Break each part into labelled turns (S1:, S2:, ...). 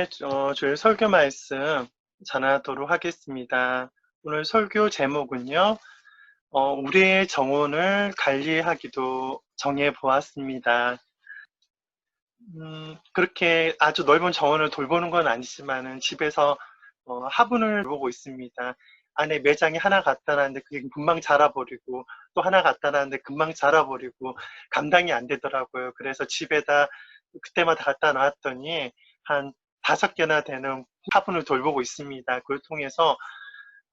S1: 네, 저희 설교 말씀 전하도록 하겠습니다. 오늘 설교 제목은요, 우리의 정원을 관리하기도 정해 보았습니다. 그렇게 아주 넓은 정원을 돌보는 건 아니지만은 집에서 화분을 돌보고 있습니다. 안에 매장이 하나 갖다 놨는데 그게 금방 자라버리고 또 하나 갖다 놨는데 금방 자라버리고 감당이 안 되더라고요. 그래서 집에다 그때마다 갖다 놨더니 한 5개나 되는 화분을 돌보고 있습니다. 그걸 통해서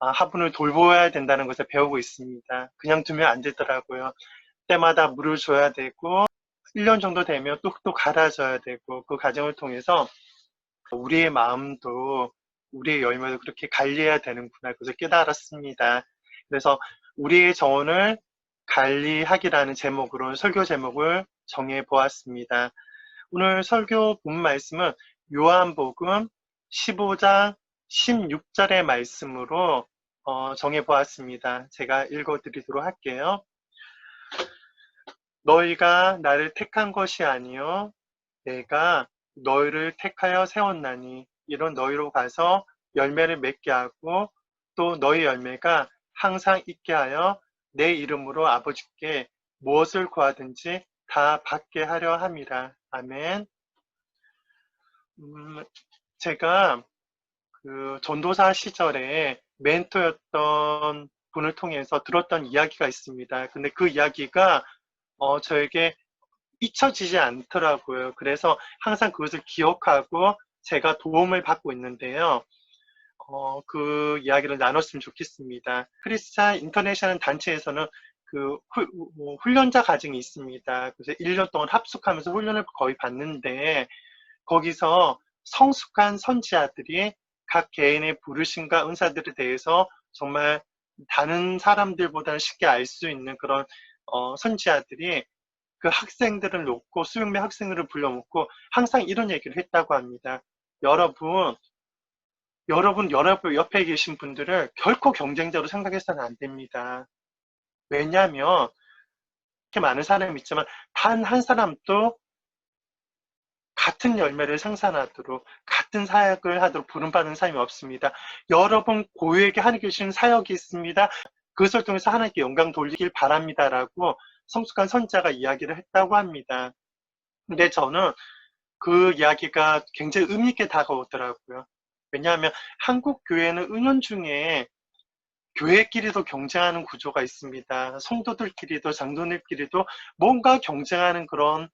S1: 화분을 돌보아야 된다는 것을 배우고 있습니다. 그냥 두면 안 되더라고요. 때마다 물을 줘야 되고 1년 정도 되면 또 갈아줘야 되고 그 과정을 통해서 우리의 마음도 우리의 열매도 그렇게 관리해야 되는구나 그것을 깨달았습니다. 그래서 우리의 정원을 관리하기라는 제목으로 설교 제목을 정해 보았습니다. 오늘 설교 본 말씀은 요한복음 15장 16절의 말씀으로 정해 보았습니다. 제가 읽어 드리도록 할게요. 너희가 나를 택한 것이 아니요 내가 너희를 택하여 세웠나니 이런 너희로 가서 열매를 맺게 하고 또 너희 열매가 항상 있게 하여 내 이름으로 아버지께 무엇을 구하든지 다 받게 하려 함이라. 아멘. 제가 그 전도사 시절에 멘토였던 분을 통해서 들었던 이야기가 있습니다. 근데 그 이야기가 저에게 잊혀지지 않더라고요. 그래서 항상 그것을 기억하고 제가 도움을 받고 있는데요. 그 이야기를 나눴으면 좋겠습니다. 크리스찬 인터내셔널 단체에서는 그 훈련자 과정이 있습니다. 그래서 1년 동안 합숙하면서 훈련을 거의 받는데 거기서 성숙한 선지자들이 각 개인의 부르심과 은사들에 대해서 정말 다른 사람들보다는 쉽게 알 수 있는 그런 선지자들이 그 학생들을 놓고 수백명 학생들을 불러놓고 항상 이런 얘기를 했다고 합니다. 여러분 옆에 계신 분들을 결코 경쟁자로 생각해서는 안 됩니다. 왜냐하면 이렇게 많은 사람이 있지만 단 한 사람도 같은 열매를 생산하도록 같은 사역을 하도록 부름받은 사람이 없습니다. 여러분 고유에게 하나님께 주신 사역이 있습니다. 그것을 통해서 하나님께 영광 돌리길 바랍니다라고 성숙한 선자가 이야기를 했다고 합니다. 근데 저는 그 이야기가 굉장히 의미 있게 다가오더라고요. 왜냐하면 한국 교회는 은연중에 교회끼리도 경쟁하는 구조가 있습니다. 성도들끼리도 장로들끼리도 뭔가 경쟁하는 그런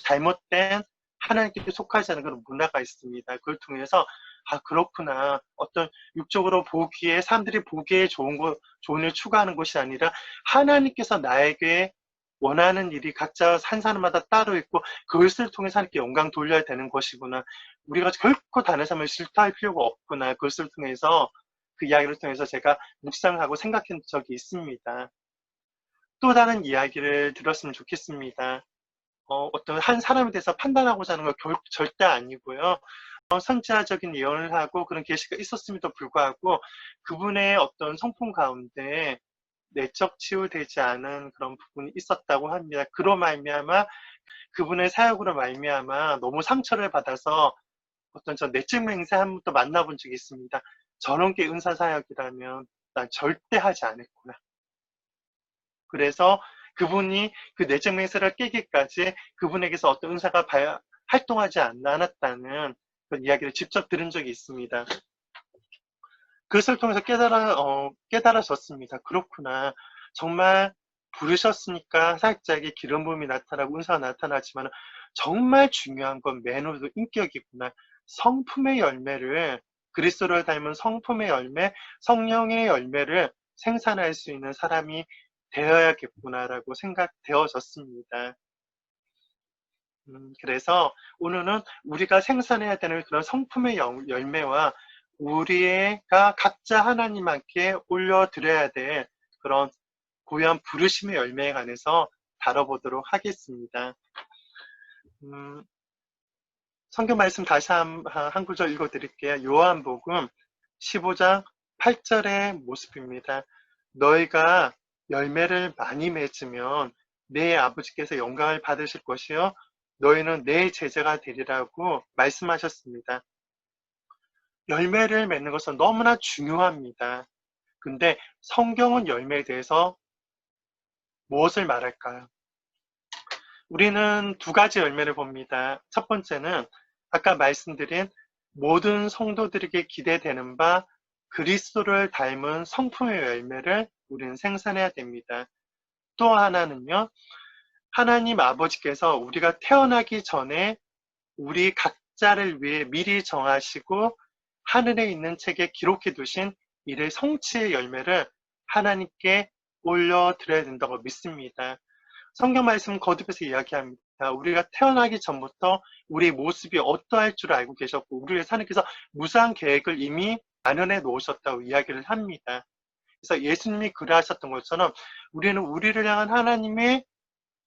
S1: 잘못된 하나님께 속하지 않은 그런 문화가 있습니다. 그걸 통해서 그렇구나. 어떤 육적으로 보기에 사람들이 보기에 좋은 일 추구하는 것이 아니라 하나님께서 나에게 원하는 일이 각자 한 사람마다 따로 있고 그것을 통해서 하나님께 영광 돌려야 되는 것이구나. 우리가 결코 다른 사람을 질투할 필요가 없구나. 그것을 통해서 그 이야기를 통해서 제가 묵상하고 생각한 적이 있습니다. 또 다른 이야기를 들었으면 좋겠습니다. 어떤 한 사람에 대해서 판단하고자 하는 건 절대 아니고요. 선지자적인 예언을 하고 그런 계시가 있었음에도 불구하고 그분의 어떤 성품 가운데 내적 치유되지 않은 그런 부분이 있었다고 합니다. 그로 말미암아 그분의 사역으로 말미암아 너무 상처를 받아서 어떤 저 내적 맹세 한 번도 만나본 적이 있습니다. 저런 게 은사 사역이라면 난 절대 하지 않았구나. 그래서 그분이 그 내적 맹세를 깨기까지 그분에게서 어떤 은사가 활동하지 않았다는 그런 이야기를 직접 들은 적이 있습니다. 그것을 통해서 깨달아졌습니다. 그렇구나. 정말 부르셨으니까 사역자에게 기름 부음이 나타나고 은사가 나타나지만 정말 중요한 건 매너도 인격이구나. 성품의 열매를 그리스도를 닮은 성품의 열매, 성령의 열매를 생산할 수 있는 사람이 되어야겠구나라고 생각되어졌습니다. 그래서 오늘은 우리가 생산해야 되는 그런 성품의 열매와 우리가 각자 하나님께 올려드려야 될 그런 고유한 부르심의 열매에 관해서 다뤄보도록 하겠습니다. 성경 말씀 다시 한 구절 읽어드릴게요. 요한복음 15장 8절의 모습입니다. 너희가 열매를 많이 맺으면 내 아버지께서 영광을 받으실 것이요 너희는 내 제자가 되리라고 말씀하셨습니다. 열매를 맺는 것은 너무나 중요합니다. 근데 성경은 열매에 대해서 무엇을 말할까요? 우리는 두 가지 열매를 봅니다. 첫 번째는 아까 말씀드린 모든 성도들에게 기대되는 바 그리스도를 닮은 성품의 열매를 우리는 생산해야 됩니다. 또 하나는요, 하나님 아버지께서 우리가 태어나기 전에 우리 각자를 위해 미리 정하시고 하늘에 있는 책에 기록해 두신 이를 성취의 열매를 하나님께 올려드려야 된다고 믿습니다. 성경 말씀 거듭해서 이야기합니다. 우리가 태어나기 전부터 우리의 모습이 어떠할 줄 알고 계셨고 우리를 하나님께서 무수한 계획을 이미 마련해 놓으셨다고 이야기를 합니다. 그래서 예수님이 그러하셨던 것처럼 우리는 우리를 향한 하나님의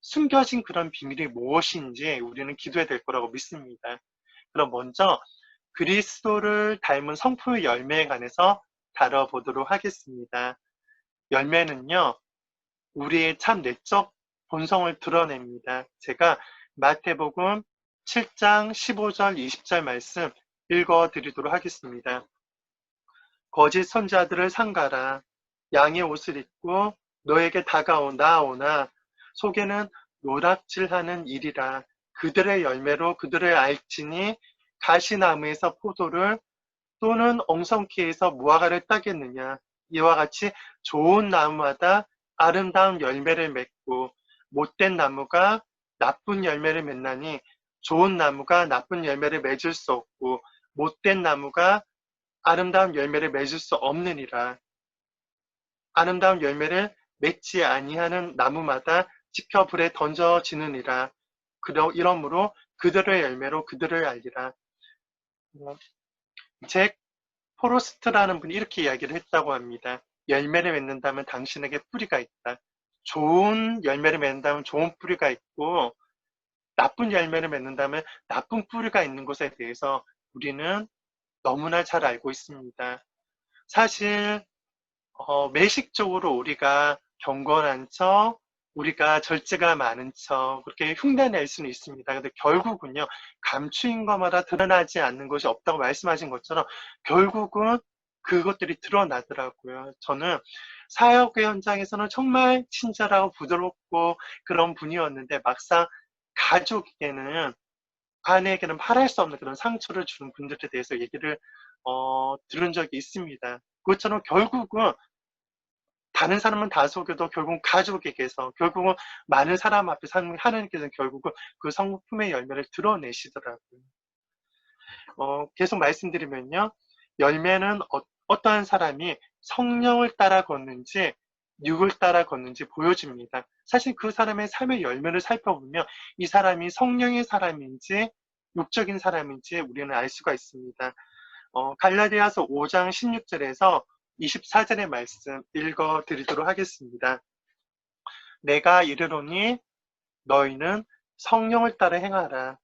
S1: 숨겨진 그런 비밀이 무엇인지 우리는 기도해야 될 거라고 믿습니다. 그럼 먼저 그리스도를 닮은 성품의 열매에 관해서 다뤄보도록 하겠습니다. 열매는요, 우리의 참 내적 본성을 드러냅니다. 제가 마태복음 7장 15절 20절 말씀 읽어드리도록 하겠습니다. 거짓 선지자들을 삼가라. 양의 옷을 입고 너에게 나아오나 속에는 노략질하는 일이라. 그들의 열매로 그들을 알지니 가시나무에서 포도를 또는 엉성키에서 무화과를 따겠느냐. 이와 같이 좋은 나무마다 아름다운 열매를 맺고 못된 나무가 나쁜 열매를 맺나니 좋은 나무가 나쁜 열매를 맺을 수 없고 못된 나무가 아름다운 열매를 맺을 수 없느니라. 아름다운 열매를 맺지 아니하는 나무마다 지켜 불에 던져지느니라. 이러므로 그들의 열매로 그들을 알리라. 잭 포로스트라는 분이 이렇게 이야기를 했다고 합니다. 열매를 맺는다면 당신에게 뿌리가 있다. 좋은 열매를 맺는다면 좋은 뿌리가 있고 나쁜 열매를 맺는다면 나쁜 뿌리가 있는 것에 대해서 우리는 너무나 잘 알고 있습니다. 사실 매식적으로 우리가 경건한 척, 우리가 절제가 많은 척 그렇게 흉내낼 수는 있습니다. 근데 결국은요, 감추인 것마다 드러나지 않는 것이 없다고 말씀하신 것처럼 결국은 그것들이 드러나더라고요. 저는 사역의 현장에서는 정말 친절하고 부드럽고 그런 분이었는데 막상 가족에게는 아내에게는 말할 수 없는 그런 상처를 주는 분들에 대해서 얘기를 들은 적이 있습니다. 그것처럼 결국은 다른 사람은 다 속여도 결국은 가족에게서 결국은 많은 사람 앞에서 하나님께서는 결국은 그 성품의 열매를 드러내시더라고요. 계속 말씀드리면요. 열매는 어떠한 사람이 성령을 따라 걷는지 육을 따라 걷는지 보여줍니다. 사실 그 사람의 삶의 열매를 살펴보면 이 사람이 성령의 사람인지 육적인 사람인지 우리는 알 수가 있습니다. 갈라디아서 5장 16절에서 24절의 말씀 읽어드리도록 하겠습니다. 내가 이르노니 너희는 성령을 따라 행하라.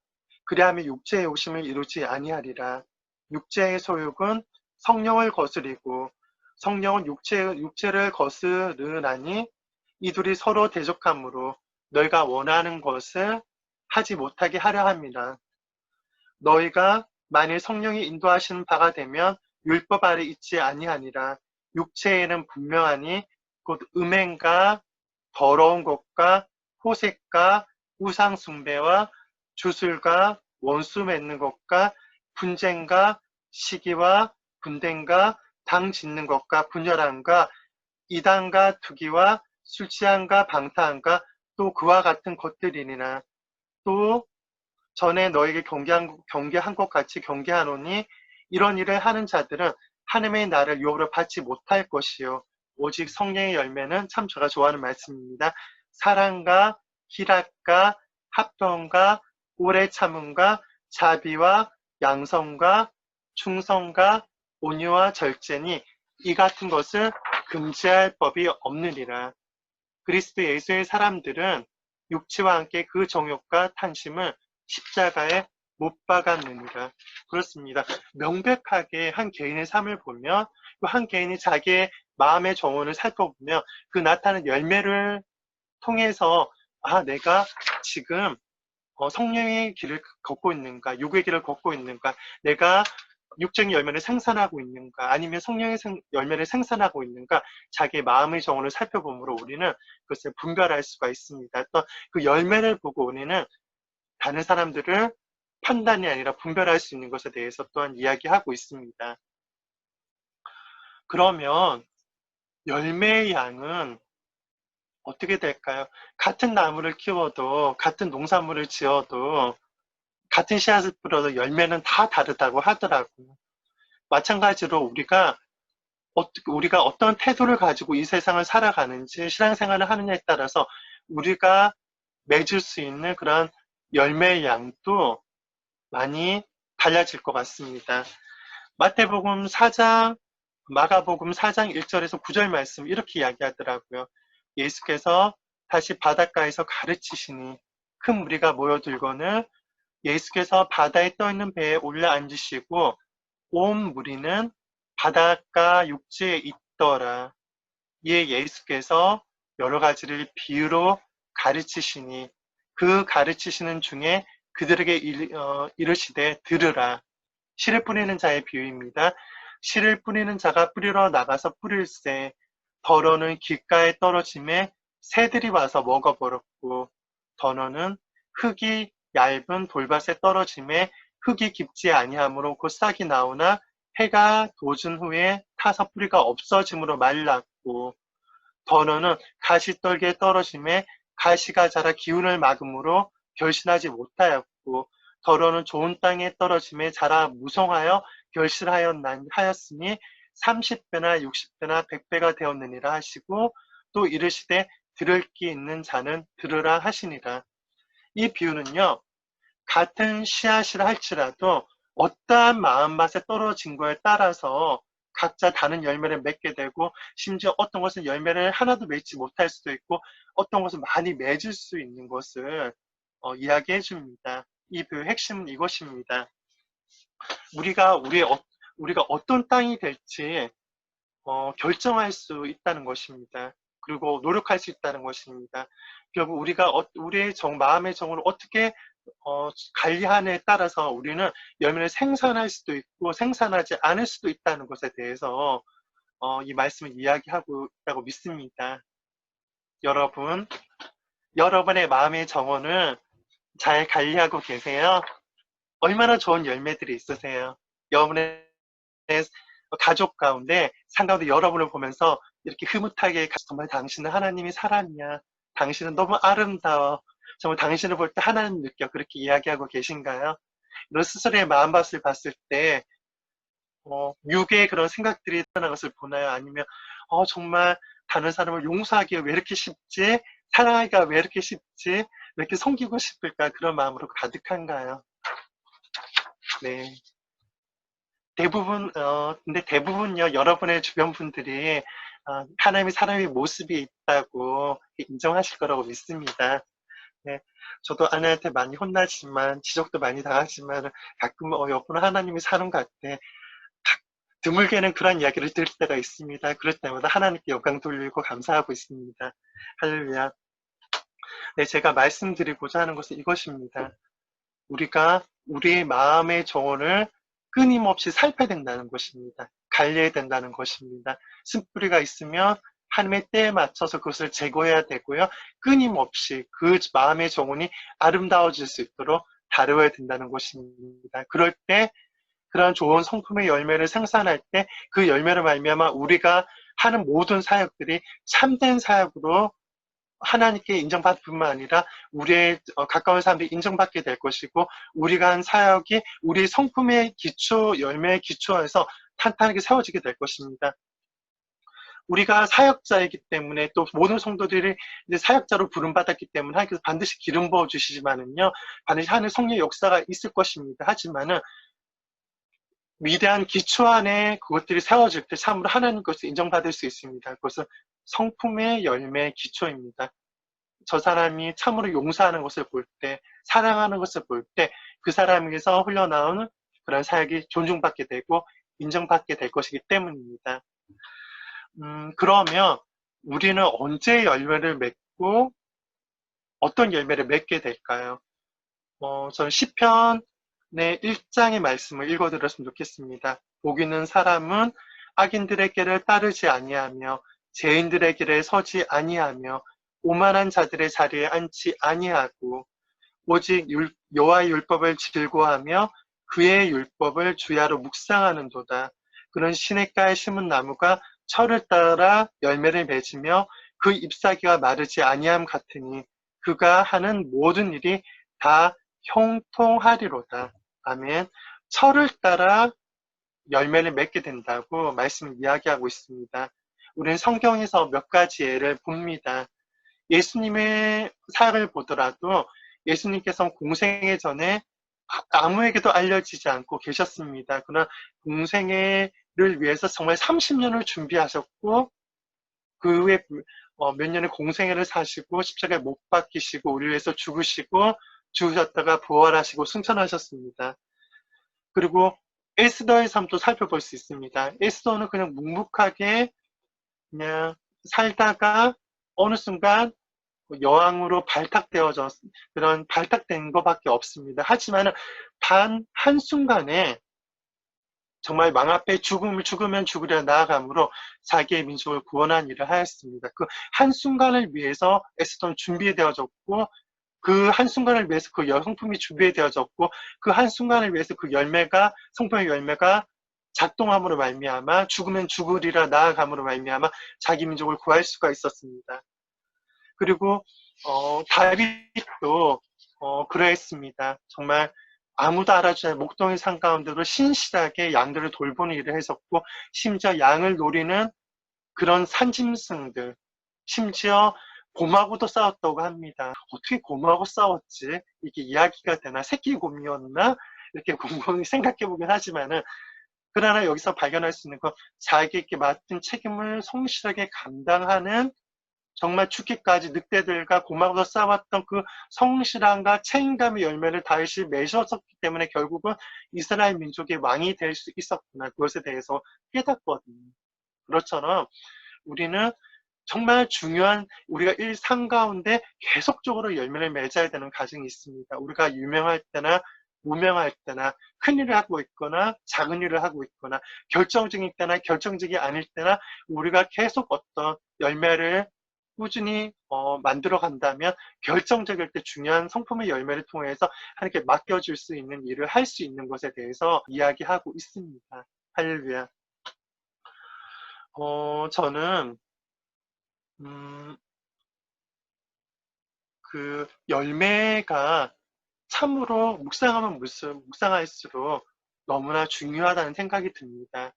S1: 그리하면 육체의 욕심을 이루지 아니하리라. 육체의 소욕은 성령을 거스리고 성령은 육체를 거스르나니 이 둘이 서로 대적하므로 너희가 원하는 것을 하지 못하게 하려 함이라. 너희가 만일 성령이 인도하시는 바가 되면 율법 아래 있지 아니하니라. 육체에는 분명하니 곧 음행과 더러운 것과 호색과 우상 숭배와 주술과 원수 맺는 것과 분쟁과 시기와 분쟁과 당 짓는 것과 분열함과 이단과 투기와 술 취함과 방탕함과 또 그와 같은 것들이니라. 또 전에 너에게 경계한 것 같이 경계하노니 이런 일을 하는 자들은 하나님의 나를 유혹을 받지 못할 것이요 오직 성령의 열매는 참 제가 좋아하는 말씀입니다. 사랑과 희락과 합동과 오래 참음과 자비와 양성과 충성과 온유와 절제니 이 같은 것을 금지할 법이 없느니라. 그리스도 예수의 사람들은 육체와 함께 그 정욕과 탐심을 십자가에 못 박았느니라. 그렇습니다. 명백하게 한 개인의 삶을 보면 한 개인이 자기의 마음의 정원을 살펴보면 그 나타나는 열매를 통해서 내가 지금 성령의 길을 걷고 있는가, 육의 길을 걷고 있는가, 내가 육적인 열매를 생산하고 있는가, 아니면 성령의 열매를 생산하고 있는가, 자기의 마음의 정원을 살펴보므로 우리는 그것을 분별할 수가 있습니다. 또 그 열매를 보고 우리는 다른 사람들을 판단이 아니라 분별할 수 있는 것에 대해서 또한 이야기하고 있습니다. 그러면 열매의 양은 어떻게 될까요? 같은 나무를 키워도, 같은 농산물을 지어도, 같은 씨앗을 뿌려도 열매는 다 다르다고 하더라고요. 마찬가지로 우리가 어떤 태도를 가지고 이 세상을 살아가는지, 신앙생활을 하느냐에 따라서 우리가 맺을 수 있는 그런 열매의 양도 많이 달라질 것 같습니다. 마태복음 4장, 마가복음 4장 1절에서 9절 말씀 이렇게 이야기하더라고요. 예수께서 다시 바닷가에서 가르치시니 큰 무리가 모여들거늘 예수께서 바다에 떠있는 배에 올라 앉으시고 온 무리는 바닷가 육지에 있더라. 이에 예수께서 여러 가지를 비유로 가르치시니 그 가르치시는 중에 그들에게 이르시되 들으라. 씨를 뿌리는 자의 비유입니다. 씨를 뿌리는 자가 뿌리러 나가서 뿌릴새 더러는 길가에 떨어짐에 새들이 와서 먹어버렸고 더러는 흙이 얇은 돌밭에 떨어짐에 흙이 깊지 아니하므로 곧 싹이 나오나 해가 돋은 후에 타서 뿌리가 없어짐으로 말랐고 더러는 가시떨기에 떨어짐에 가시가 자라 기운을 막음으로 결실하지 못하였고 더러는 좋은 땅에 떨어짐에 자라 무성하여 결실하였으니 30배나 60배나 100배가 되었느니라 하시고 또 이르시되 들을 귀 있는 자는 들으라 하시니라. 이 비유는요. 같은 씨앗이라 할지라도 어떠한 마음맛에 떨어진 거에 따라서 각자 다른 열매를 맺게 되고 심지어 어떤 것은 열매를 하나도 맺지 못할 수도 있고 어떤 것은 많이 맺을 수 있는 것을 이야기해 줍니다. 이 비유의 핵심은 이것입니다. 우리가 어떤 땅이 될지 결정할 수 있다는 것입니다. 그리고 노력할 수 있다는 것입니다. 결국 우리가 우리의 마음의 정을 어떻게 관리하느냐에 따라서 우리는 열매를 생산할 수도 있고 생산하지 않을 수도 있다는 것에 대해서 이 말씀을 이야기하고 있다고 믿습니다. 여러분의 마음의 정원을 잘 관리하고 계세요? 얼마나 좋은 열매들이 있으세요? 여러분의 가족 가운데 상가운데 여러분을 보면서 이렇게 흐뭇하게 정말 당신은 하나님의 사랑이야. 당신은 너무 아름다워. 정말 당신을 볼 때 하나님 느껴. 그렇게 이야기하고 계신가요? 이런 스스로의 마음밭을 봤을 때 육의 그런 생각들이 나타나는 것을 보나요? 아니면 정말 다른 사람을 용서하기가 왜 이렇게 쉽지? 사랑하기가 왜 이렇게 쉽지? 왜 이렇게 섬기고 싶을까? 그런 마음으로 가득한가요? 네. 근데 대부분요, 여러분의 주변 분들이 하나님의 사람의 모습이 있다고 인정하실 거라고 믿습니다. 네, 저도 아내한테 많이 혼나지만, 지적도 많이 당하지만, 가끔, 여보는 하나님의 사람 같아. 드물게는 그런 이야기를 들을 때가 있습니다. 그럴 때마다 하나님께 영광 돌리고 감사하고 있습니다. 할렐루야. 네, 제가 말씀드리고자 하는 것은 이것입니다. 우리가 우리의 마음의 정원을 끊임없이 살펴야 된다는 것입니다. 관리해야 된다는 것입니다. 쓴뿌리가 있으면 하나님의 때에 맞춰서 그것을 제거해야 되고요. 끊임없이 그 마음의 정원이 아름다워질 수 있도록 다루어야 된다는 것입니다. 그럴 때 그러한 좋은 성품의 열매를 생산할 때 그 열매를 말미암아 우리가 하는 모든 사역들이 참된 사역으로 하나님께 인정받을 뿐만 아니라 우리의 가까운 사람들이 인정받게 될 것이고 우리가 한 사역이 우리 성품의 기초, 열매의 기초에서 탄탄하게 세워지게 될 것입니다. 우리가 사역자이기 때문에 또 모든 성도들이 이제 사역자로 부름받았기 때문에 하나님께서 반드시 기름 부어 주시지만은요, 반드시 하는 성령의 역사가 있을 것입니다. 하지만은 위대한 기초 안에 그것들이 세워질 때 참으로 하나님 것을 인정받을 수 있습니다. 그것은 성품의 열매의 기초입니다. 저 사람이 참으로 용서하는 것을 볼 때, 사랑하는 것을 볼 때, 그 사람에게서 흘러나오는 그런 사역이 존중받게 되고 인정받게 될 것이기 때문입니다. 그러면 우리는 언제 열매를 맺고 어떤 열매를 맺게 될까요? 저는 시편 1장의 말씀을 읽어드렸으면 좋겠습니다. 복 있는 사람은 악인들의 길을 따르지 아니하며 죄인들의 길에 서지 아니하며 오만한 자들의 자리에 앉지 아니하고 오직 여호와의 율법을 즐거워하며 그의 율법을 주야로 묵상하는도다. 그런 시냇가에 심은 나무가 철을 따라 열매를 맺으며 그 잎사귀가 마르지 아니함 같으니 그가 하는 모든 일이 다 형통하리로다. 아멘. 철을 따라 열매를 맺게 된다고 말씀을 이야기하고 있습니다. 우리는 성경에서 몇 가지 예를 봅니다. 예수님의 사역을 보더라도 예수님께서 공생애 전에 아무에게도 알려지지 않고 계셨습니다. 그러나 공생애를 위해서 정말 30년을 준비하셨고 그 후에 몇 년의 공생애를 사시고 십자가에 못 박히시고 우리 위해서 죽으시고 죽으셨다가 부활하시고 승천하셨습니다. 그리고 에스더의 삶도 살펴볼 수 있습니다. 에스더는 그냥 묵묵하게 그냥 살다가 어느 순간 여왕으로 발탁되어져 그런 발탁된 것밖에 없습니다. 하지만 단 한순간에 정말 망 앞에 죽으면 죽으려 나아감으로 자기의 민족을 구원한 일을 하였습니다. 그 한순간을 위해서 에스더는 준비되어졌고 그 한순간을 위해서 그 성품이 준비되어졌고 그 한순간을 위해서 그 열매가 성품의 열매가 작동함으로 말미암아 죽으면 죽으리라 나아감으로 말미암아 자기 민족을 구할 수가 있었습니다. 그리고 다윗도 그러했습니다. 정말 아무도 알아주지 않은 목동의 산 가운데도 신실하게 양들을 돌보는 일을 했었고 심지어 양을 노리는 그런 산짐승들 심지어 곰하고도 싸웠다고 합니다. 어떻게 곰하고 싸웠지? 이게 이야기가 되나? 새끼 곰이었나? 이렇게 곰곰이 생각해보긴 하지만은 그러나 여기서 발견할 수 있는 건 자기에게 맡은 책임을 성실하게 감당하는 정말 죽기까지 늑대들과 곰하고도 싸웠던 그 성실함과 책임감의 열매를 다윗이 맺었기 때문에 결국은 이스라엘 민족의 왕이 될 수 있었구나. 그것에 대해서 깨닫거든요. 그렇처럼 우리는 정말 중요한 우리가 일상 가운데 계속적으로 열매를 맺어야 되는 과정이 있습니다. 우리가 유명할 때나 무명할 때나 큰 일을 하고 있거나 작은 일을 하고 있거나 결정적일 때나 결정적이 아닐 때나 우리가 계속 어떤 열매를 꾸준히 만들어 간다면 결정적일 때 중요한 성품의 열매를 통해서 하나님께 맡겨줄 수 있는 일을 할 수 있는 것에 대해서 이야기하고 있습니다. 할렐루야. 저는 그 열매가 참으로 묵상하면 묵상할수록 너무나 중요하다는 생각이 듭니다.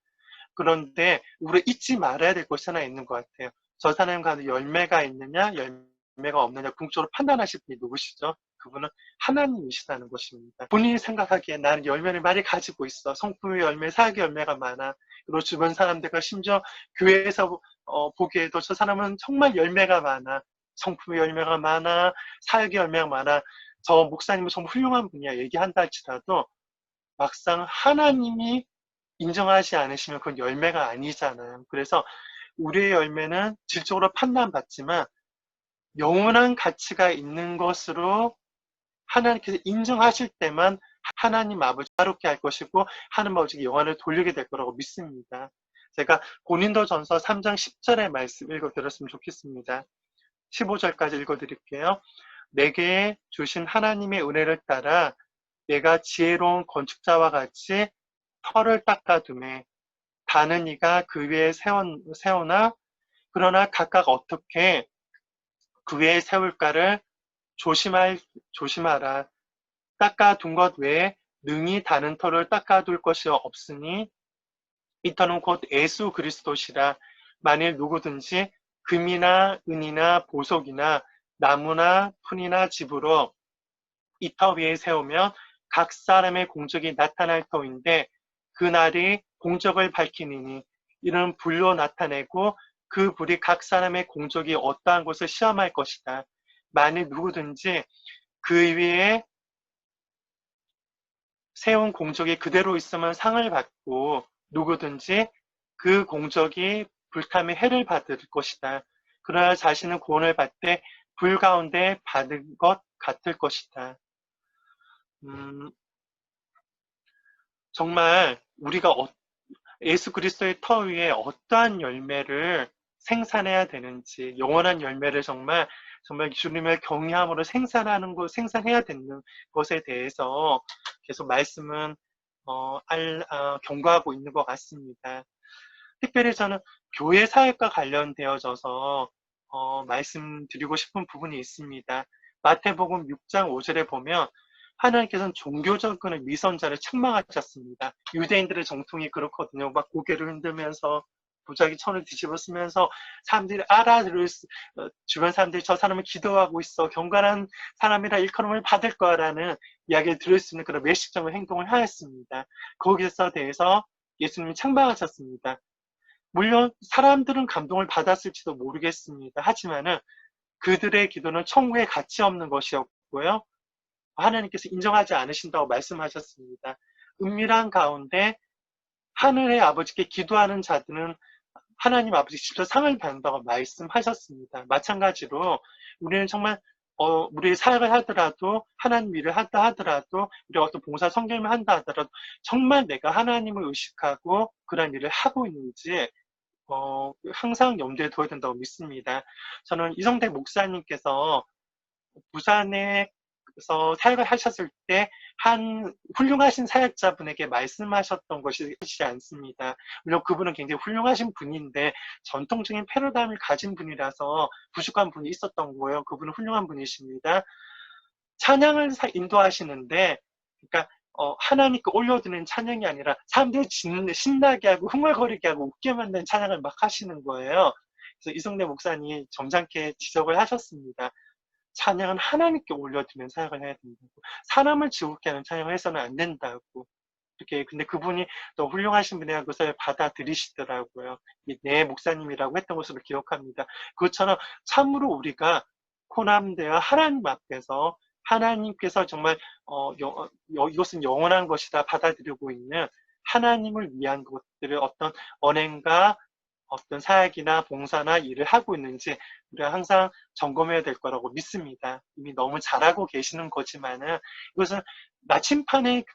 S1: 그런데 우리 잊지 말아야 될 것이 하나 있는 것 같아요. 저 사람 가운데 열매가 있느냐, 열매가 없느냐 궁적으로 판단하실 분이 누구시죠? 그분은 하나님이시다는 것입니다. 본인이 생각하기에 나는 열매를 많이 가지고 있어. 성품의 열매, 사역의 열매가 많아. 그리고 주변 사람들과 심지어 교회에서 보기에도 저 사람은 정말 열매가 많아. 성품의 열매가 많아. 사역의 열매가 많아. 저 목사님은 정말 훌륭한 분이야. 얘기한다 할지라도 막상 하나님이 인정하지 않으시면 그건 열매가 아니잖아요. 그래서 우리의 열매는 질적으로 판단받지만 영원한 가치가 있는 것으로 하나님께서 인정하실 때만 하나님 아버지 따롭게 할 것이고 하나님 아버지께 영광을 돌리게 될 거라고 믿습니다. 제가 고린도전서 3장 10절의 말씀 읽어드렸으면 좋겠습니다. 15절까지 읽어드릴게요. 내게 주신 하나님의 은혜를 따라 내가 지혜로운 건축자와 같이 터를 닦아두매 다는 이가 그 위에 세우나 그러나 각각 어떻게 그 위에 세울까를 조심하라. 닦아둔 것 외에 능히 다른 터를 닦아둘 것이 없으니 이 터는 곧 예수 그리스도시라. 만일 누구든지 금이나 은이나 보석이나 나무나 풀이나 집으로 이 터 위에 세우면 각 사람의 공적이 나타날 터인데 그날이 공적을 밝히니니 이는 불로 나타내고 그 불이 각 사람의 공적이 어떠한 것을 시험할 것이다. 만일 누구든지 그 위에 세운 공적이 그대로 있으면 상을 받고 누구든지 그 공적이 불타면 해를 받을 것이다. 그러나 자신은 구원을 받되 불 가운데 받은 것 같을 것이다. 정말 우리가 예수 그리스도의 터 위에 어떠한 열매를 생산해야 되는지, 영원한 열매를 정말 주님을 경외함으로 생산해야 되는 것에 대해서 계속 말씀은 경고하고 있는 것 같습니다. 특별히 저는 교회 사역과 관련되어져서 말씀드리고 싶은 부분이 있습니다. 마태복음 6장 5절에 보면 하나님께서는 종교적인 미선자를 책망하셨습니다. 유대인들의 정통이 그렇거든요. 막 고개를 흔들면서 도자기 천을 뒤집어 쓰면서 사람들이 주변 사람들이 저 사람은 기도하고 있어. 경건한 사람이라 일컬음을 받을 거라는 이야기를 들을 수 있는 그런 매식적인 행동을 하였습니다. 거기에서 대해서 예수님이 책망하셨습니다. 물론 사람들은 감동을 받았을지도 모르겠습니다. 하지만은 그들의 기도는 천국에 가치 없는 것이었고요. 하나님께서 인정하지 않으신다고 말씀하셨습니다. 은밀한 가운데 하늘의 아버지께 기도하는 자들은 하나님 아버지 직접 상을 받는다고 말씀하셨습니다. 마찬가지로 우리는 정말 우리 사역을 하더라도 하나님 일을 한다 하더라도 우리가 어떤 봉사 성경을 한다 하더라도 정말 내가 하나님을 의식하고 그런 일을 하고 있는지 항상 염두에 둬야 된다고 믿습니다. 저는 이성대 목사님께서 부산에서 사역을 하셨을 때 한 훌륭하신 사역자분에게 말씀하셨던 것이 있지 않습니다. 물론 그분은 굉장히 훌륭하신 분인데 전통적인 패러다임을 가진 분이라서 부족한 분이 있었던 거예요. 그분은 훌륭한 분이십니다. 찬양을 인도하시는데, 그러니까 하나님께 올려드리는 찬양이 아니라 사람들이 신나게 하고 흥얼거리게 하고 웃게 만드는 찬양을 막 하시는 거예요. 그래서 이성래 목사님이 점잖게 지적을 하셨습니다. 찬양은 하나님께 올려드리는 사역을 해야 된다고. 사람을 즐겁게 하는 찬양을 해서는 안 된다고. 이렇게, 근데 그분이 또 훌륭하신 분이라 그것을 받아들이시더라고요. 내 목사님이라고 했던 것으로 기억합니다. 그것처럼 참으로 우리가 코남대와 하나님 앞에서 하나님께서 정말 이것은 영원한 것이다 받아들이고 있는 하나님을 위한 것들을 어떤 언행과 어떤 사역이나 봉사나 일을 하고 있는지 우리가 항상 점검해야 될 거라고 믿습니다. 이미 너무 잘하고 계시는 거지만은 이것은 나침판을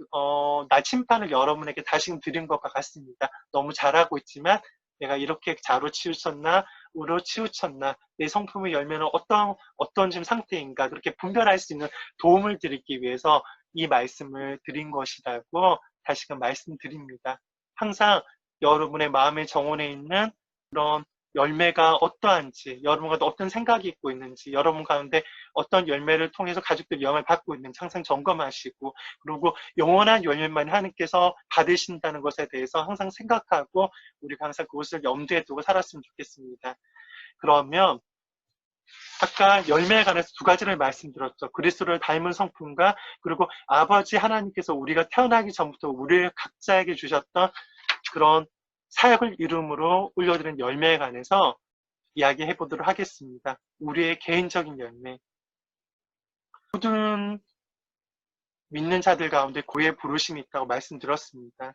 S1: 여러분에게 다시금 드린 것과 같습니다. 너무 잘하고 있지만 내가 이렇게 좌로 치우쳤나 우로 치우쳤나 내 성품의 열매는 어떤 지금 상태인가 그렇게 분별할 수 있는 도움을 드리기 위해서 이 말씀을 드린 것이라고 다시금 말씀드립니다. 항상 여러분의 마음의 정원에 있는 그런 열매가 어떠한지, 여러분과 어떤 생각이 있고 있는지, 여러분 가운데 어떤 열매를 통해서 가족들 영향을 받고 있는지 항상 점검하시고, 그리고 영원한 열매만 하나님께서 받으신다는 것에 대해서 항상 생각하고 우리가 항상 그것을 염두에 두고 살았으면 좋겠습니다. 그러면 아까 열매에 관해서 두 가지를 말씀드렸죠. 그리스도를 닮은 성품과 그리고 아버지 하나님께서 우리가 태어나기 전부터 우리를 각자에게 주셨던 그런 사역을 이름으로 올려드린 열매에 관해서 이야기해 보도록 하겠습니다. 우리의 개인적인 열매. 모든 믿는 자들 가운데 고유의 부르심이 있다고 말씀드렸습니다.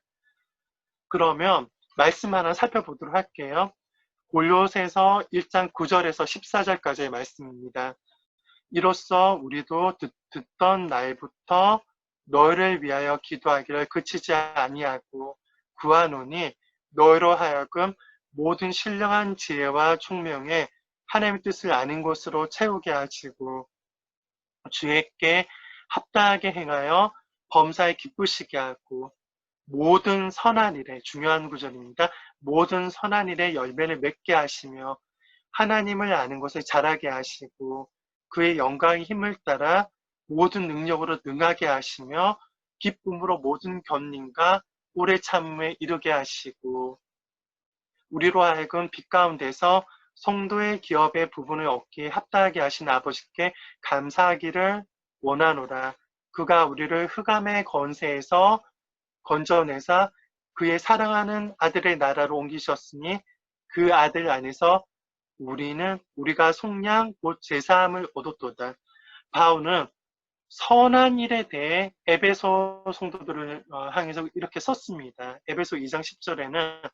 S1: 그러면 말씀 하나 살펴보도록 할게요. 골로새서 1장 9절에서 14절까지의 말씀입니다. 이로써 우리도 듣던 날부터 너희를 위하여 기도하기를 그치지 아니하고 구하노니 너희로 하여금 모든 신령한 지혜와 총명에 하나님의 뜻을 아는 것으로 채우게 하시고 주에게 합당하게 행하여 범사에 기쁘시게 하고 모든 선한 일에, 중요한 구절입니다. 모든 선한 일에 열매를 맺게 하시며 하나님을 아는 것을 잘하게 하시고 그의 영광의 힘을 따라 모든 능력으로 능하게 하시며 기쁨으로 모든 견림과 오래 참음에 이르게 하시고 우리로 하여금 빛 가운데서 성도의 기업의 부분을 얻기에 합당하게 하신 아버지께 감사하기를 원하노라. 그가 우리를 흑암의 권세에서 건져내사 그의 사랑하는 아들의 나라로 옮기셨으니 그 아들 안에서 우리가 속량 곧 제사함을 얻었도다. 바울은 선한 일에 대해 에베소 성도들을 향해서 이렇게 썼습니다. 에베소 2장 10절에는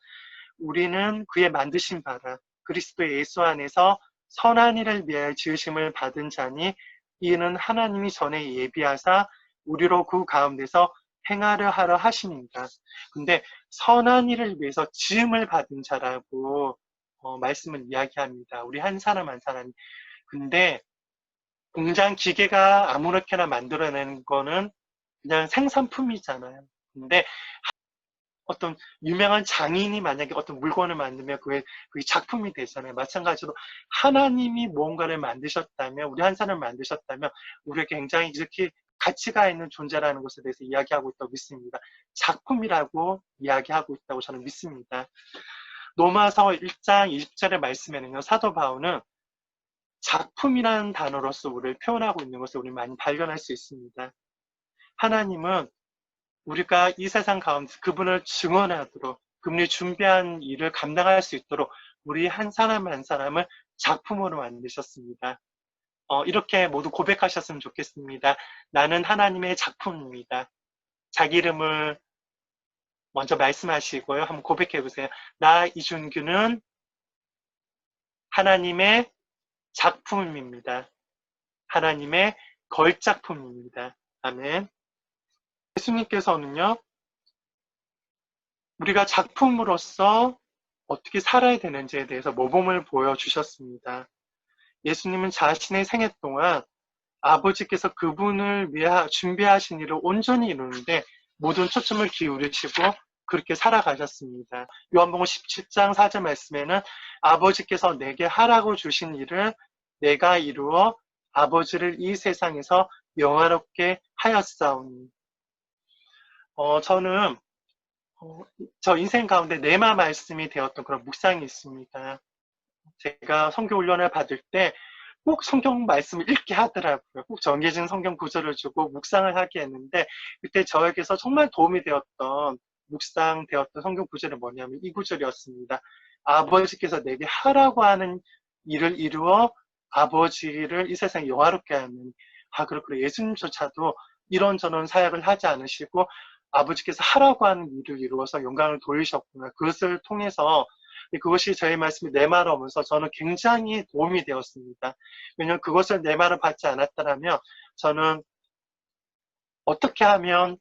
S1: 우리는 그의 만드신 바라 그리스도 예수 안에서 선한 일을 위하여 지으심을 받은 자니 이는 하나님이 전에 예비하사 우리로 그 가운데서 행하려 하려 하십니다. 근데 선한 일을 위해서 지음을 받은 자라고 말씀을 이야기합니다. 우리 한 사람 한 사람이. 근데 공장 기계가 아무렇게나 만들어내는 거는 그냥 생산품이잖아요. 근데 어떤 유명한 장인이 만약에 어떤 물건을 만들면 그게 작품이 되잖아요. 마찬가지로 하나님이 무언가를 만드셨다면, 우리 한 사람을 만드셨다면 우리가 굉장히 이렇게 가치가 있는 존재라는 것에 대해서 이야기하고 있다고 믿습니다. 작품이라고 이야기하고 있다고 저는 믿습니다. 로마서 1장 20절의 말씀에는요, 사도 바울은 작품이라는 단어로서 우리를 표현하고 있는 것을 우리 많이 발견할 수 있습니다. 하나님은 우리가 이 세상 가운데 그분을 증언하도록, 그분이 준비한 일을 감당할 수 있도록 우리 한 사람 한 사람을 작품으로 만드셨습니다. 이렇게 모두 고백하셨으면 좋겠습니다. 나는 하나님의 작품입니다. 자기 이름을 먼저 말씀하시고요. 한번 고백해 보세요. 나 이준규는 하나님의 작품입니다. 하나님의 걸작품입니다. 아멘. 예수님께서는요, 우리가 작품으로서 어떻게 살아야 되는지에 대해서 모범을 보여주셨습니다. 예수님은 자신의 생애 동안 아버지께서 그분을 위해 준비하신 일을 온전히 이루는데 모든 초점을 기울이시고 그렇게 살아가셨습니다. 요한복음 17장 4절 말씀에는 아버지께서 내게 하라고 주신 일을 내가 이루어 아버지를 이 세상에서 영화롭게 하였사오니. 저는 저 인생 가운데 내마 말씀이 되었던 그런 묵상이 있습니다. 제가 성경 훈련을 받을 때 꼭 성경 말씀을 읽게 하더라고요. 꼭 정해진 성경 구절을 주고 묵상을 하게 했는데 그때 저에게서 정말 도움이 되었던 묵상되었던 성경 구절이 뭐냐면 이 구절이었습니다. 아버지께서 내게 하라고 하는 일을 이루어 아버지를 이 세상에 영화롭게 하는. 그렇구나. 예수님조차도 이런저런 사역을 하지 않으시고 아버지께서 하라고 하는 일을 이루어서 영광을 돌리셨구나. 그것을 통해서 그것이 저의 말씀이 내 말 오면서 저는 굉장히 도움이 되었습니다. 왜냐하면 그것을 내 말을 받지 않았더라면 저는 어떻게 하면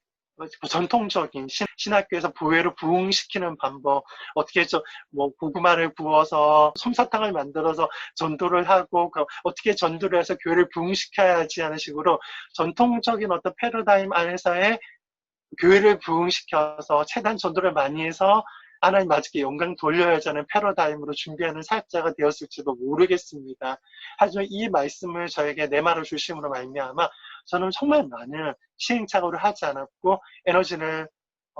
S1: 전통적인 신학교에서 부회를 부흥시키는 방법, 어떻게 고구마를 구워서 솜사탕을 만들어서 전도를 하고 어떻게 전도를 해서 교회를 부흥시켜야지 하는 식으로 전통적인 어떤 패러다임 안에서의 교회를 부흥시켜서 최단 전도를 많이 해서 하나님 아버지께 영광 돌려야지 하는 패러다임으로 준비하는 사역자가 되었을지도 모르겠습니다. 하지만 이 말씀을 저에게 내 말을 주심으로 말미암아 저는 정말 많은 시행착오를 하지 않았고 에너지를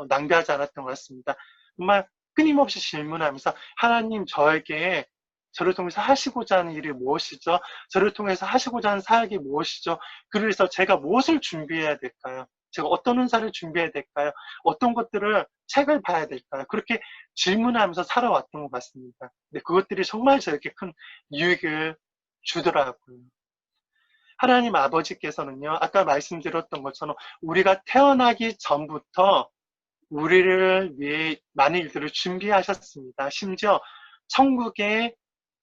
S1: 낭비하지 않았던 것 같습니다. 정말 끊임없이 질문하면서 하나님 저에게 저를 통해서 하시고자 하는 일이 무엇이죠? 저를 통해서 하시고자 하는 사역이 무엇이죠? 그래서 제가 무엇을 준비해야 될까요? 제가 어떤 은사를 준비해야 될까요? 어떤 것들을 책을 봐야 될까요? 그렇게 질문하면서 살아왔던 것 같습니다. 근데 그것들이 정말 저에게 큰 유익을 주더라고요. 하나님 아버지께서는요, 아까 말씀드렸던 것처럼 우리가 태어나기 전부터 우리를 위해 많은 일들을 준비하셨습니다. 심지어 천국에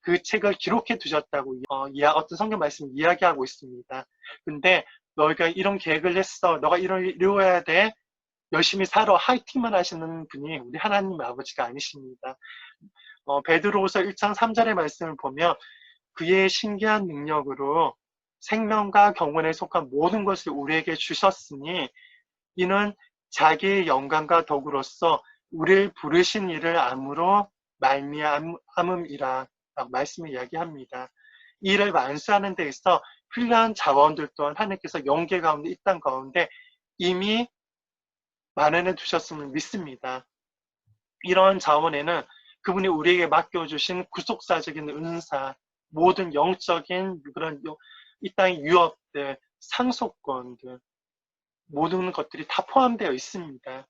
S1: 그 책을 기록해 두셨다고 어떤 성경 말씀 이야기하고 있습니다. 근데 너희가 이런 계획을 했어. 너가 이루어야 돼. 열심히 살아. 화이팅만 하시는 분이 우리 하나님 아버지가 아니십니다. 베드로후서 1장 3절의 말씀을 보면 그의 신기한 능력으로 생명과 경건에 속한 모든 것을 우리에게 주셨으니 이는 자기의 영광과 덕으로서 우리를 부르신 이를 암으로 말미암음이라 라고 말씀을 이야기합니다. 이 일을 완수하는 데 있어 필요한 자원들 또한 하나님께서 영계 가운데 이 땅 가운데 이미 마련해 두셨음을 믿습니다. 이러한 자원에는 그분이 우리에게 맡겨주신 구속사적인 은사, 모든 영적인 그런 이 땅의 유업들, 상속권들, 모든 것들이 다 포함되어 있습니다.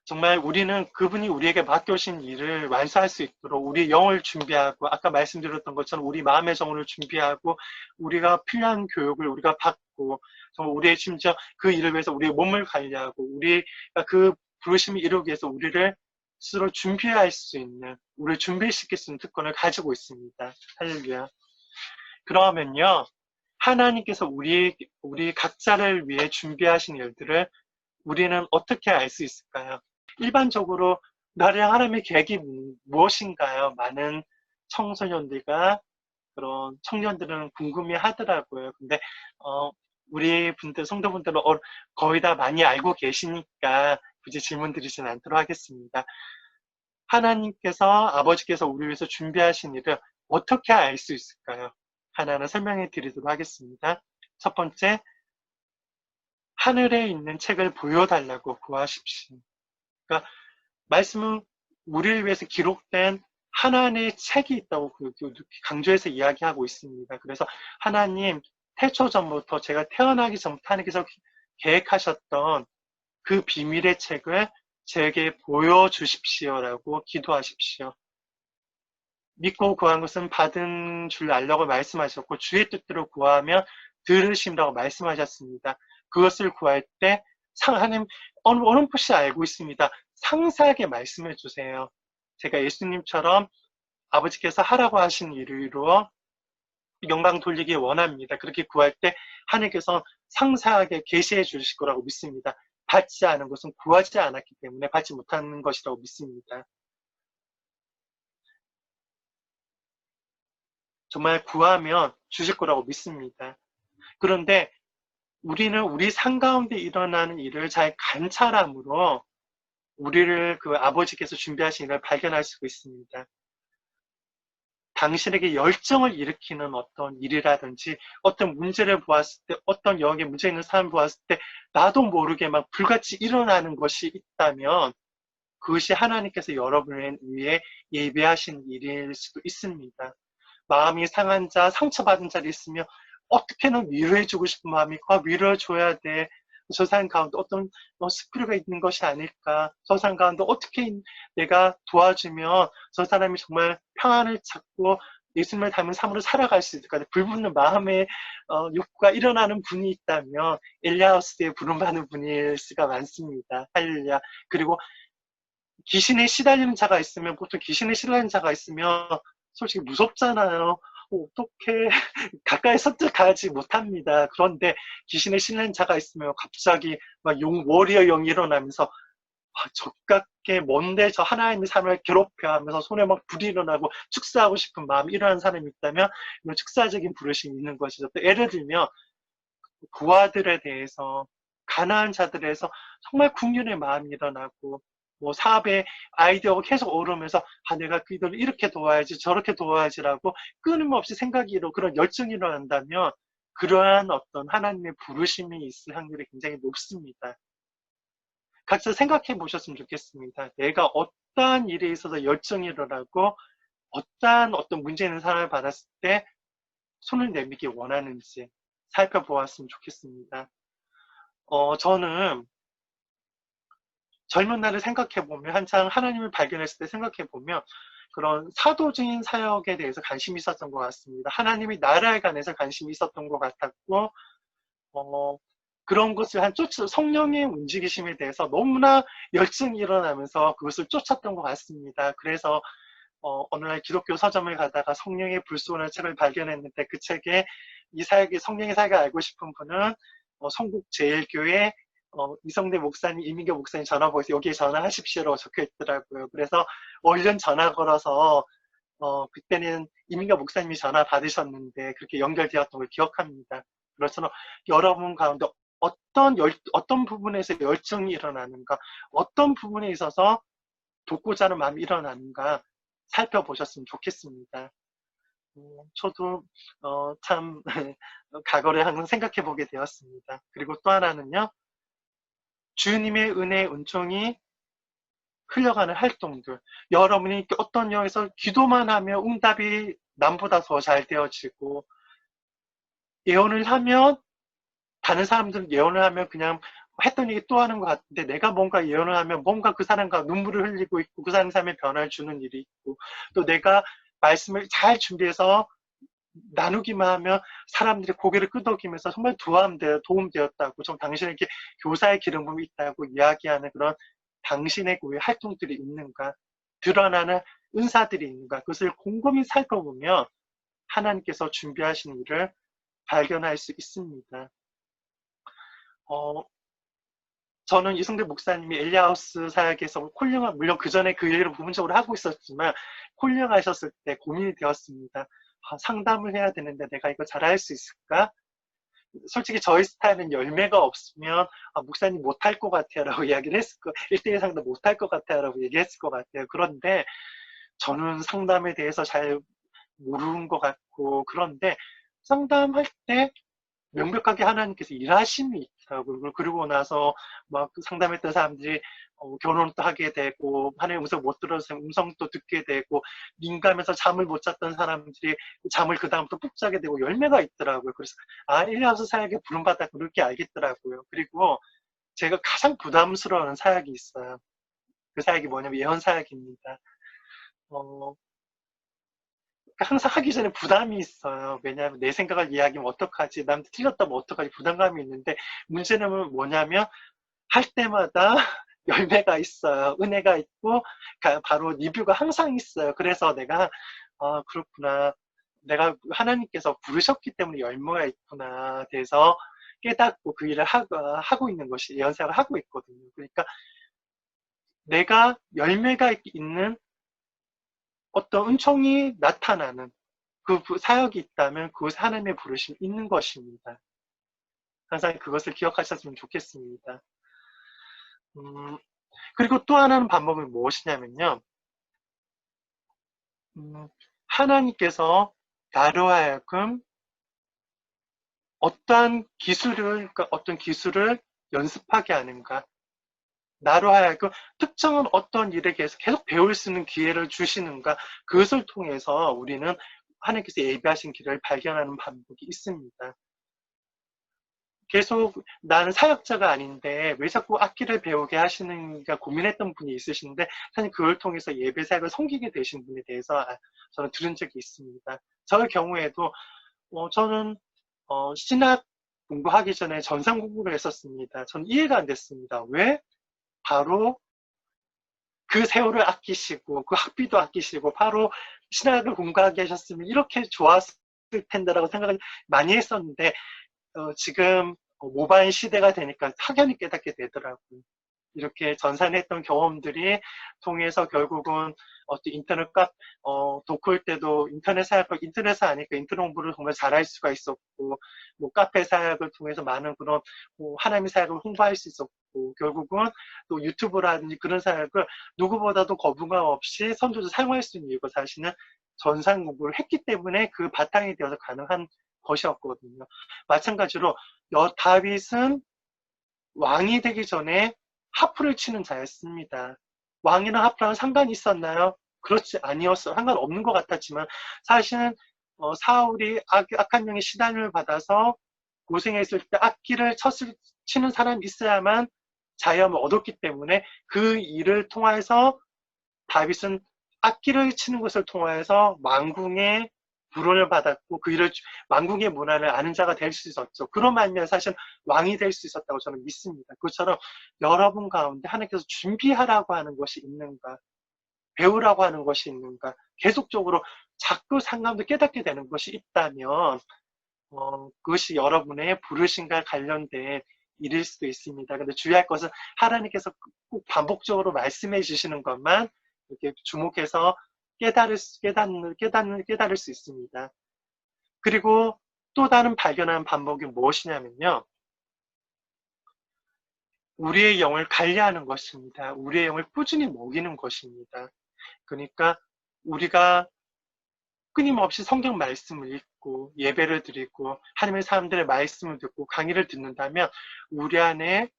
S1: 정말 우리는 그분이 우리에게 맡겨주신 일을 완수할 수 있도록 우리의 영을 준비하고 아까 말씀드렸던 것처럼 우리 마음의 정을 준비하고 우리가 필요한 교육을 우리가 받고 정말 우리의 심지어 그 일을 위해서 우리의 몸을 관리하고 우리가 그 부르심을 이루기 위해서 우리를 스스로 준비할 수 있는 우리를 준비시킬 수 있는 특권을 가지고 있습니다. 할렐루야. 그러면요. 하나님께서 우리 각자를 위해 준비하신 일들을 우리는 어떻게 알 수 있을까요? 일반적으로 나랑 하나님의 계획이 무엇인가요? 많은 청소년들과 그런 청년들은 궁금해 하더라고요. 근데, 우리 분들, 성도분들은 거의 다 많이 알고 계시니까 굳이 질문 드리진 않도록 하겠습니다. 하나님께서, 아버지께서 우리 위해서 준비하신 일을 어떻게 알 수 있을까요? 하나하나 설명해 드리도록 하겠습니다. 첫 번째, 하늘에 있는 책을 보여달라고 구하십시오. 그러니까 말씀은 우리를 위해서 기록된 하나님의 책이 있다고 강조해서 이야기하고 있습니다. 그래서 하나님, 태초 전부터 제가 태어나기 전부터 하나님께서 계획하셨던 그 비밀의 책을 제게 보여주십시오라고 기도하십시오. 믿고 구한 것은 받은 줄 알라고 말씀하셨고 주의 뜻대로 구하면 들으심이라고 말씀하셨습니다. 그것을 구할 때 하나님 어렴풋이 알고 있습니다. 상세하게 말씀해 주세요. 제가 예수님처럼 아버지께서 하라고 하신 일을 이루어 영광 돌리기 원합니다. 그렇게 구할 때 하나님께서 상세하게 계시해 주실 거라고 믿습니다. 받지 않은 것은 구하지 않았기 때문에 받지 못하는 것이라고 믿습니다. 정말 구하면 주실 거라고 믿습니다. 그런데 우리는 우리 삶 가운데 일어나는 일을 잘 관찰함으로 우리를 그 아버지께서 준비하신 일을 발견할 수 있습니다. 당신에게 열정을 일으키는 어떤 일이라든지 어떤 문제를 보았을 때 어떤 영역에 문제 있는 사람을 보았을 때 나도 모르게 막 불같이 일어나는 것이 있다면 그것이 하나님께서 여러분을 위해 예배하신 일일 수도 있습니다. 마음이 상한 자, 상처받은 자리 있으면 어떻게는 위로해주고 싶은 마음이 있고 위로해줘야 돼. 저 사람 가운데 어떤 스크류가 있는 것이 아닐까. 저 사람 가운데 어떻게 내가 도와주면 저 사람이 정말 평안을 찾고 예수님을 닮은 삶으로 살아갈 수 있을까. 불붙는 마음의 욕구가 일어나는 분이 있다면 엘리야우스에 부름받는 분일 수가 많습니다. 할렐루야. 그리고 귀신에 시달리는 자가 있으면 보통 귀신에 시달리는 자가 있으면 솔직히 무섭잖아요. 어떻게 가까이 선택하지 못합니다. 그런데 귀신에 실린 자가 있으면 갑자기 막 워리어 영이 일어나면서 적깝게 뭔데 저 하나님의 삶을 괴롭혀 하면서 손에 막 불이 일어나고 축사하고 싶은 마음이 일어나는 사람이 있다면 이런 축사적인 부르심이 있는 것이죠. 또 예를 들면 부하들에 대해서 가난한 자들에서 정말 국률의 마음이 일어나고 뭐 사업의 아이디어가 계속 오르면서 내가 그들을 이렇게 도와야지 저렇게 도와야지라고 끊임없이 생각이 일어나고 그런 열정이 일어난다면 그러한 어떤 하나님의 부르심이 있을 확률이 굉장히 높습니다. 각자 생각해 보셨으면 좋겠습니다. 내가 어떠한 일에 있어서 열정이 일어나고 어떤 문제 있는 사람을 받았을 때 손을 내밀기 원하는지 살펴보았으면 좋겠습니다. 저는 젊은 날을 생각해보면, 한창 하나님을 발견했을 때 생각해보면, 그런 사도적인 사역에 대해서 관심이 있었던 것 같습니다. 하나님의 나라에 관해서 관심이 있었던 것 같았고, 그런 것을 성령의 움직이심에 대해서 너무나 열정이 일어나면서 그것을 쫓았던 것 같습니다. 그래서, 어느 날 기독교 서점을 가다가 성령의 불쏘는 책을 발견했는데 그 책에 성령의 사역을 알고 싶은 분은 성국제일교회 이성대 목사님, 이민교 목사님 전화번호에서 여기에 전화하십시오라고 적혀 있더라고요. 그래서 얼른 전화 걸어서 그때는 이민교 목사님이 전화 받으셨는데 그렇게 연결되었던 걸 기억합니다. 그렇지만 여러분 가운데 어떤 부분에서 열정이 일어나는가, 어떤 부분에 있어서 돕고자 하는 마음이 일어나는가 살펴보셨으면 좋겠습니다. 저도 참 과거를 항상 생각해 보게 되었습니다. 그리고 또 하나는요. 주님의 은혜의 은총이 흘러가는 활동들. 여러분이 어떤 영역에서 기도만 하면 응답이 남보다 더 잘 되어지고 예언을 하면 다른 사람들은 예언을 하면 그냥 했던 얘기 또 하는 것 같은데 내가 뭔가 예언을 하면 뭔가 그 사람과 눈물을 흘리고 있고 그 사람 삶에 변화를 주는 일이 있고 또 내가 말씀을 잘 준비해서 나누기만 하면 사람들이 고개를 끄덕이면서 정말 도움되었다고 좀 당신에게 교사의 기름 부음이 있다고 이야기하는 그런 당신의 그 활동들이 있는가 드러나는 은사들이 있는가 그것을 곰곰이 살펴보면 하나님께서 준비하신 일을 발견할 수 있습니다. 어, 저는 이승대 목사님이 엘리하우스 사역에서 콜링을, 물론 그 전에 그 일을 부분적으로 하고 있었지만, 콜링하셨을 때 고민이 되었습니다. 상담을 해야 되는데 내가 이거 잘할 수 있을까? 솔직히 저희 스타일은 열매가 없으면 목사님 못할 것 같아요 라고 이야기를 했을 거, 1대1 상담 못할 것 같아요 라고 얘기했을 것 같아요. 그런데 저는 상담에 대해서 잘 모르는 것 같고, 그런데 상담할 때 명백하게 하나님께서 일하심이 있더라고요. 그리고 나서 막 상담했던 사람들이 결혼도 하게 되고, 하나님의 음성 못 들어서 음성도 듣게 되고, 민감해서 잠을 못 잤던 사람들이 잠을 그 다음부터 푹 자게 되고 열매가 있더라고요. 그래서 일리하우스 사역에 부름받아 그렇게 알겠더라고요. 그리고 제가 가장 부담스러운 사역이 있어요. 그 사역이 뭐냐면 예언 사역입니다. 어, 항상 하기 전에 부담이 있어요. 왜냐하면 내 생각을 이야기하면 어떡하지? 남한테 틀렸다면 어떡하지? 부담감이 있는데, 문제는 뭐냐면 할 때마다 열매가 있어요. 은혜가 있고 바로 리뷰가 항상 있어요. 그래서 내가 그렇구나. 내가 하나님께서 부르셨기 때문에 열매가 있구나. 돼서 깨닫고 그 일을 하고 있는 것이 예언사역을 하고 있거든요. 그러니까 내가 열매가 있는 어떤 은총이 나타나는 그 사역이 있다면 그것이 하나님의 부르심이 있는 것입니다. 항상 그것을 기억하셨으면 좋겠습니다. 그리고 또 하나는 방법이 무엇이냐면요. 하나님께서 나로 하여금 어떤 기술을 연습하게 하는가. 나로 하여금 특정한 어떤 일에 대해서 계속 배울 수 있는 기회를 주시는가. 그것을 통해서 우리는 하나님께서 예비하신 길을 발견하는 방법이 있습니다. 계속 나는 사역자가 아닌데 왜 자꾸 악기를 배우게 하시는가 고민했던 분이 있으신데, 사실 그걸 통해서 예배 사역을 섬기게 되신 분에 대해서 저는 들은 적이 있습니다. 저의 경우에도 저는 신학 공부하기 전에 전상 공부를 했었습니다. 저는 이해가 안 됐습니다. 왜 바로 그 세월을 아끼시고 그 학비도 아끼시고 바로 신학을 공부하게 하셨으면 이렇게 좋았을 텐데라고 생각을 많이 했었는데, 지금 모바일 시대가 되니까 확연히 깨닫게 되더라고요. 이렇게 전산했던 경험들이 통해서 결국은 어떤 도쿄일 때도 인터넷 사역을 인터넷을 하니까 인터넷 공부를 정말 잘할 수가 있었고, 뭐 카페 사역을 통해서 많은 그런 하나님의 사역을 홍보할 수 있었고, 결국은 또 유튜브라든지 그런 사역을 누구보다도 거부감 없이 선조도 사용할 수 있는 이유가 사실은 전산 공부를 했기 때문에 그 바탕이 되어서 가능한 것이었거든요. 마찬가지로 다윗은 왕이 되기 전에 하프를 치는 자였습니다. 왕이랑 하프랑 상관이 있었나요? 그렇지 아니었어요. 상관없는 것 같았지만 사실은 사울이 악한 영의 시단을 받아서 고생했을 때 악기를 치는 사람이 있어야만 자유함을 얻었기 때문에 그 일을 통해서 다윗은 악기를 치는 것을 통해서 왕궁의 불원을 받았고 그 일을 왕궁의 문화를 아는 자가 될 수 있었죠. 그런 말면 사실 왕이 될 수 있었다고 저는 믿습니다. 그것처럼 여러분 가운데 하나님께서 준비하라고 하는 것이 있는가, 배우라고 하는 것이 있는가, 계속적으로 자꾸 상담도 깨닫게 되는 것이 있다면 그것이 여러분의 부르심과 관련된 일일 수도 있습니다. 근데 주의할 것은 하나님께서 꼭 반복적으로 말씀해 주시는 것만 이렇게 주목해서 깨달을 수 있습니다. 그리고 또 다른 발견하는 방법이 무엇이냐면요. 우리의 영을 관리하는 것입니다. 우리의 영을 꾸준히 먹이는 것입니다. 그러니까 우리가 끊임없이 성경 말씀을 읽고 예배를 드리고 하나님의 사람들의 말씀을 듣고 강의를 듣는다면 우리 안에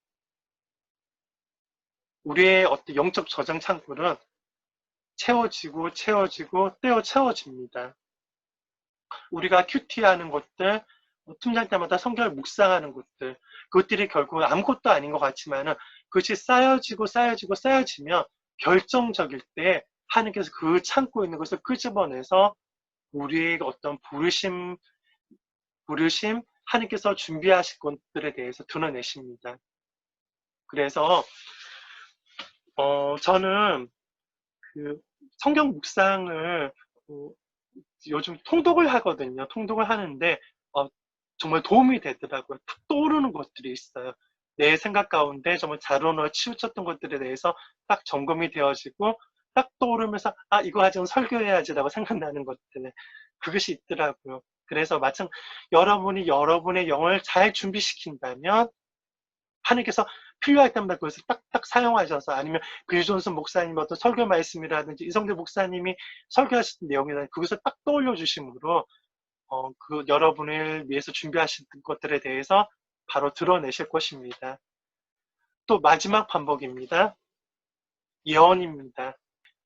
S1: 우리의 어떤 영적 저장 창고는 채워지고 떼어 채워집니다. 우리가 큐티하는 것들, 틈날 때마다 성경을 묵상하는 것들, 그것들이 결국 아무것도 아닌 것 같지만은 그것이 쌓여지면 결정적일 때 하나님께서 그 창고에 있는 것을 끄집어내서 우리의 어떤 부르심, 하나님께서 준비하실 것들에 대해서 드러내십니다. 그래서 저는 그 성경 묵상을 요즘 통독을 하거든요. 통독을 하는데 정말 도움이 되더라고요. 탁 떠오르는 것들이 있어요. 내 생각 가운데 정말 자로너 치우쳤던 것들에 대해서 딱 점검이 되어지고 딱 떠오르면서 아 이거 아직 설교해야지라고 생각나는 것들 그것이 있더라고요. 그래서 마침 여러분이 여러분의 영을 잘 준비시킨다면 하나님께서 필요할 때마다 그것을 딱딱 사용하셔서 아니면 빌 존슨 목사님 어떤 설교 말씀이라든지 이성대 목사님이 설교하셨던 내용이나 그것을 딱 떠올려 주심으로 그 여러분을 위해서 준비하신 것들에 대해서 바로 드러내실 것입니다. 또 마지막 반복입니다. 예언입니다.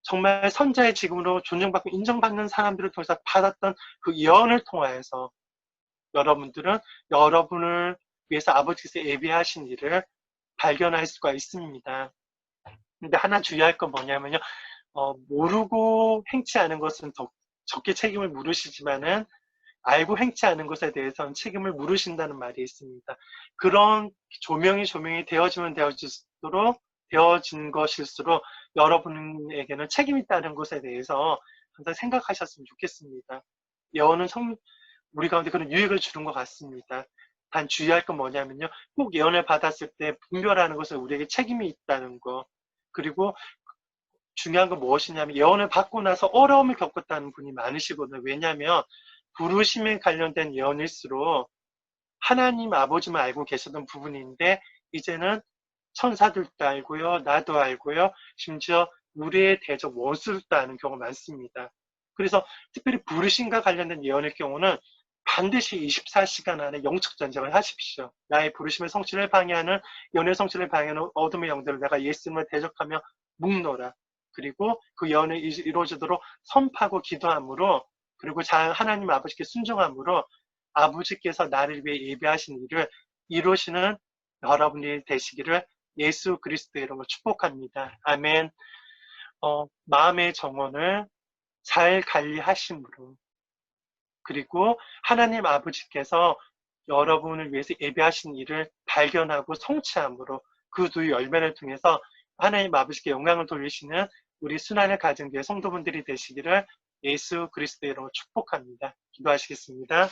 S1: 정말 선자의 직음으로 존중받고 인정받는 사람들을 통해서 받았던 그 예언을 통하여서 여러분들은 여러분을 위해서 아버지께서 예비하신 일을 발견할 수가 있습니다. 근데 하나 주의할 건 뭐냐면요. 모르고 행치 않은 것은 더 적게 책임을 물으시지만은 알고 행치 않은 것에 대해서는 책임을 물으신다는 말이 있습니다. 그런 조명이 되어지면 되어진 것일수록 여러분에게는 책임이 있다는 것에 대해서 항상 생각하셨으면 좋겠습니다. 예언은 우리 가운데 그런 유익을 주는 것 같습니다. 단 주의할 건 뭐냐면요. 꼭 예언을 받았을 때 분별하는 것은 우리에게 책임이 있다는 거. 그리고 중요한 건 무엇이냐면 예언을 받고 나서 어려움을 겪었다는 분이 많으시거든요. 왜냐하면 부르심에 관련된 예언일수록 하나님 아버지만 알고 계셨던 부분인데 이제는 천사들도 알고요. 나도 알고요. 심지어 우리의 대적 원수들도 아는 경우가 많습니다. 그래서 특별히 부르심과 관련된 예언의 경우는 반드시 24시간 안에 영적 전쟁을 하십시오. 나의 부르심의 성취를 방해하는 예언의 성취를 방해하는 어둠의 영들을 내가 예수님을 대적하며 묶노라. 그리고 그 예언이 이루어지도록 선포하고 기도함으로 그리고 하나님 아버지께 순종함으로 아버지께서 나를 위해 예배하신 일을 이루시는 여러분이 되시기를 예수 그리스도의 이름으로 축복합니다. 아멘. 마음의 정원을 잘 관리하심으로 그리고 하나님 아버지께서 여러분을 위해서 예배하신 일을 발견하고 성취함으로 그 두 열매를 통해서 하나님 아버지께 영광을 돌리시는 우리 순환의 가정교회 성도분들이 되시기를 예수 그리스도의 이름으로 축복합니다. 기도하시겠습니다.